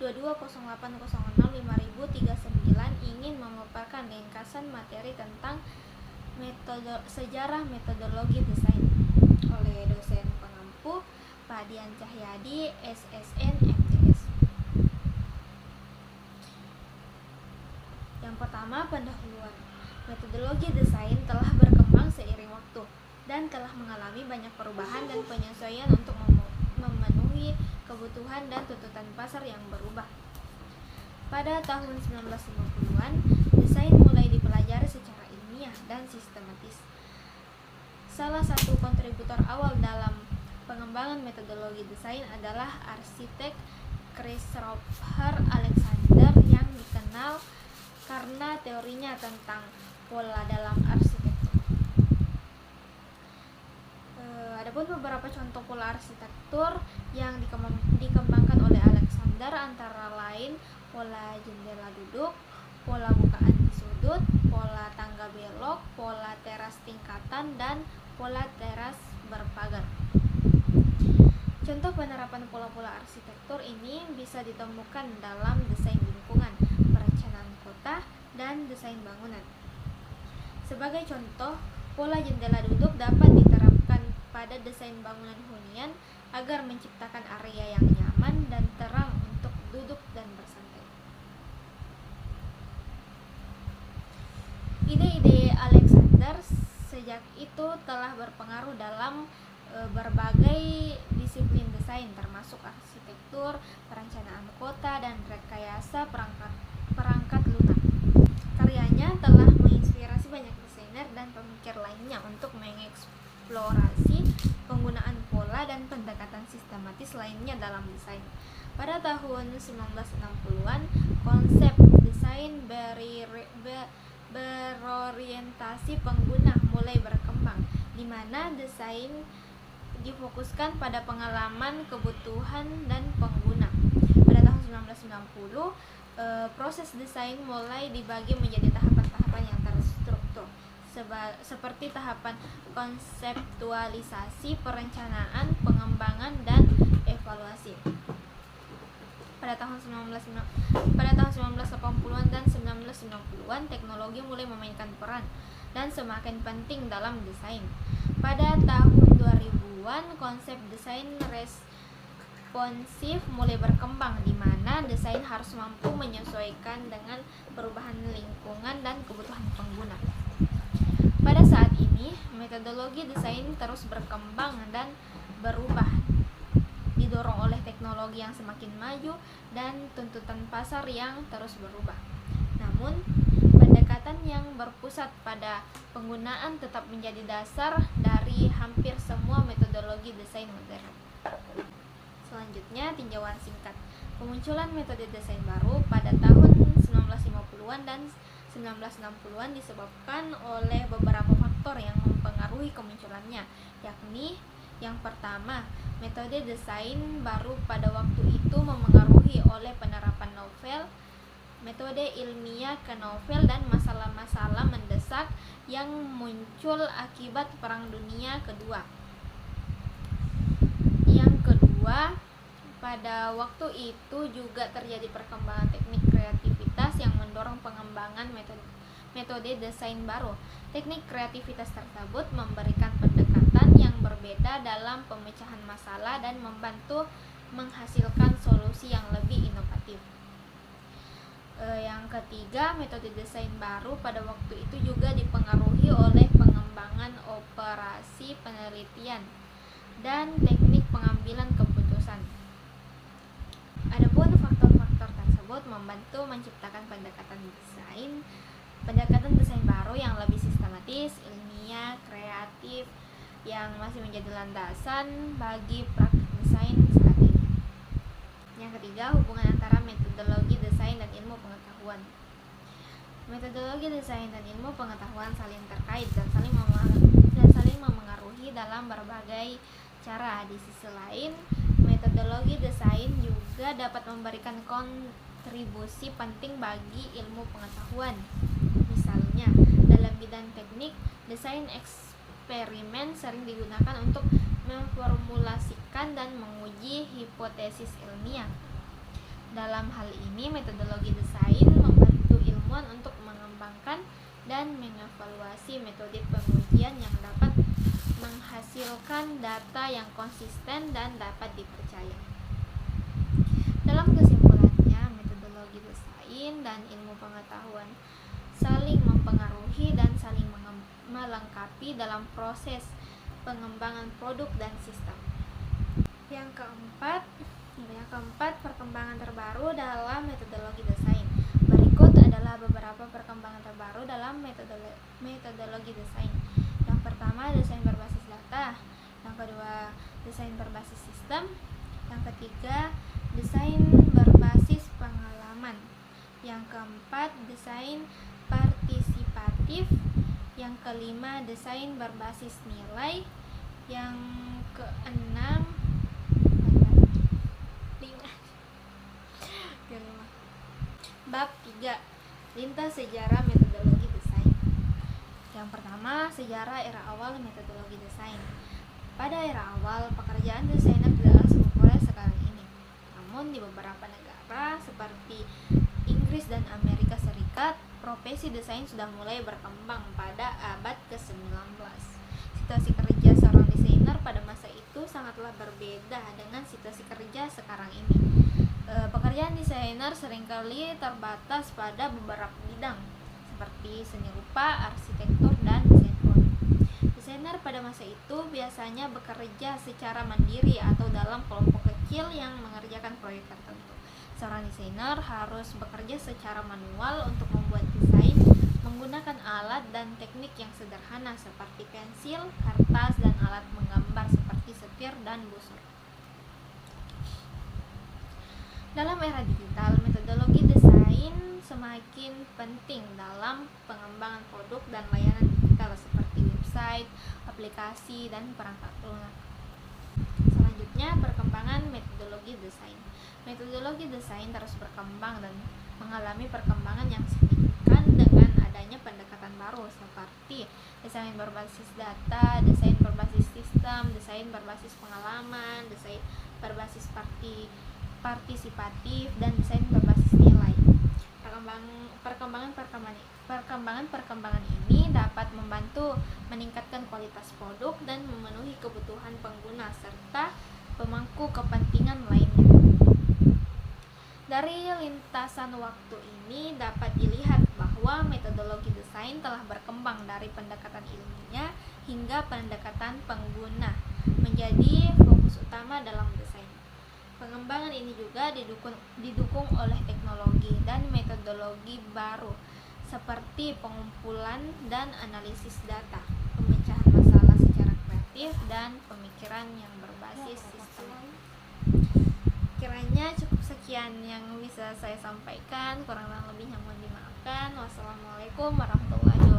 2208065039 ingin memaparkan ringkasan materi tentang sejarah metodologi desain oleh dosen pengampu Pak Dian Cahyadi, SSN MTS. Yang pertama, pendahuluan. Metodologi desain telah berkembang seiring waktu dan telah mengalami banyak perubahan dan penyesuaian untuk memenuhi kebutuhan dan tuntutan pasar yang berubah. Pada tahun 1950-an, desain mulai dipelajari secara ilmiah dan sistematis. Salah satu kontributor awal dalam pengembangan metodologi desain adalah arsitek Christopher Alexander yang dikenal karena teorinya tentang pola dalam arsitektur. Adapun beberapa contoh pola arsitektur yang dikembangkan oleh Alexander antara lain pola jendela duduk, pola bukaan di sudut, pola tangga belok, pola teras tingkatan, dan pola teras berpagar. Contoh penerapan pola-pola arsitektur ini bisa ditemukan dalam desain lingkungan, perencanaan kota, dan desain bangunan. Sebagai contoh, pola jendela duduk dapat diterapkan pada desain bangunan hunian agar menciptakan area yang nyaman dan terang untuk duduk dan bersantai. Ide-ide Alexander sejak itu telah berpengaruh dalam berbagai disiplin desain termasuk arsitektur, perencanaan kota, dan rekayasa perangkat lunak. Karyanya telah menginspirasi banyak desainer dan pemikir lainnya untuk mengeksplorasi penggunaan pola dan pendekatan sistematis lainnya dalam desain. Pada tahun 1960-an, konsep desain berorientasi pengguna mulai berkembang, di mana desain difokuskan pada pengalaman, kebutuhan, dan pengguna. Pada tahun 1990, proses desain mulai dibagi menjadi tahapan-tahapan yang terstruktur, seperti tahapan konseptualisasi, perencanaan, pengembangan, dan evaluasi. Pada tahun 1980-an dan 1990-an, teknologi mulai memainkan peran dan semakin penting dalam desain. Pada tahun 2000-an, konsep desain responsif mulai berkembang, di mana desain harus mampu menyesuaikan dengan perubahan lingkungan dan kebutuhan pengguna. Pada saat ini, metodologi desain terus berkembang dan berubah, didorong oleh teknologi yang semakin maju dan tuntutan pasar yang terus berubah. Namun, pendekatan yang berpusat pada penggunaan tetap menjadi dasar dari hampir semua metodologi desain modern. Selanjutnya, tinjauan singkat. Kemunculan metode desain baru pada tahun 1950-an dan 1960-an disebabkan oleh beberapa faktor yang mempengaruhi kemunculannya, yakni yang pertama, metode desain baru pada waktu itu memengaruhi oleh penerapan novel, metode ilmiah ke novel, dan masalah-masalah mendesak yang muncul akibat Perang Dunia Kedua. Yang kedua, pada waktu itu juga terjadi perkembangan teknik kreativitas yang mendorong pengembangan metode desain baru. Teknik kreativitas tersebut memberikan pendekatan yang berbeda dalam pemecahan masalah dan membantu menghasilkan solusi yang lebih inovatif. Yang ketiga, metode desain baru pada waktu itu juga dipengaruhi oleh pengembangan operasi penelitian dan teknik pengambilan keputusan. Adapun faktor-faktor tersebut membantu menciptakan pendekatan desain baru yang lebih sistematis, ilmiah, kreatif, yang masih menjadi landasan bagi praktik desain saat ini. Yang ketiga, hubungan antara metodologi desain dan ilmu pengetahuan. Metodologi desain dan ilmu pengetahuan saling terkait dan saling memengaruhi dalam berbagai cara. Di sisi lain, metodologi desain juga dapat memberikan kontribusi penting bagi ilmu pengetahuan. Misalnya, dalam bidang teknik, desain eksperimen sering digunakan untuk memformulasikan dan menguji hipotesis ilmiah. Dalam hal ini, metodologi desain membantu ilmuwan untuk mengembangkan dan mengevaluasi metode pengujian yang dapat menghasilkan data yang konsisten dan dapat dipercaya. Dalam kesimpulannya, metodologi desain dan ilmu pengetahuan saling mempengaruhi dan saling melengkapi dalam proses pengembangan produk dan sistem. Yang keempat, perkembangan terbaru dalam metodologi desain. Berikut adalah beberapa perkembangan terbaru dalam metodologi desain. Yang pertama, desain berbasis data. Yang kedua, desain berbasis sistem. Yang ketiga, desain berbasis pengalaman. Yang keempat, desain partisipatif. Yang kelima, desain berbasis nilai. Yang keenam, bab 3, lintas sejarah metodologi desain. Yang pertama, sejarah era awal metodologi desain. Pada era awal, pekerjaan desainer tidaklah sepopuler sekarang ini. Namun di beberapa negara seperti Inggris dan Amerika Serikat, profesi desain sudah mulai berkembang pada abad ke-19. Situasi kerja seorang desainer pada masa itu sangatlah berbeda dengan situasi kerja sekarang ini. Pekerjaan desainer seringkali terbatas pada beberapa bidang seperti seni rupa, arsitektur, dan desain produk. Desainer pada masa itu biasanya bekerja secara mandiri atau dalam kelompok kecil yang mengerjakan proyek tertentu. Seorang desainer harus bekerja secara manual untuk membuat desain menggunakan alat dan teknik yang sederhana seperti pensil, kertas, dan alat menggambar seperti setir dan busur. Dalam era digital, metodologi desain semakin penting dalam pengembangan produk dan layanan digital seperti website, aplikasi, dan perangkat lunak. Selanjutnya, perkembangan metodologi desain. Metodologi desain terus berkembang dan mengalami perkembangan yang signifikan dengan adanya pendekatan baru seperti desain berbasis data, desain berbasis sistem, desain berbasis pengalaman, desain berbasis partisipatif, dan desain berbasis nilai. Perkembangan ini dapat membantu meningkatkan kualitas produk dan memenuhi kebutuhan pengguna serta pemangku kepentingan lainnya. Dari lintasan waktu ini dapat dilihat bahwa metodologi desain telah berkembang dari pendekatan ilmiah hingga pendekatan pengguna menjadi fokus utama dalam desain. Pengembangan ini juga didukung oleh teknologi dan metodologi baru seperti pengumpulan dan analisis data, pemecahan masalah secara kreatif, dan pemikiran yang berbasis sistem. Kiranya cukup sekian yang bisa saya sampaikan, kurang lebihnya mohon dimaafkan. Wassalamualaikum warahmatullahi wabarakatuh.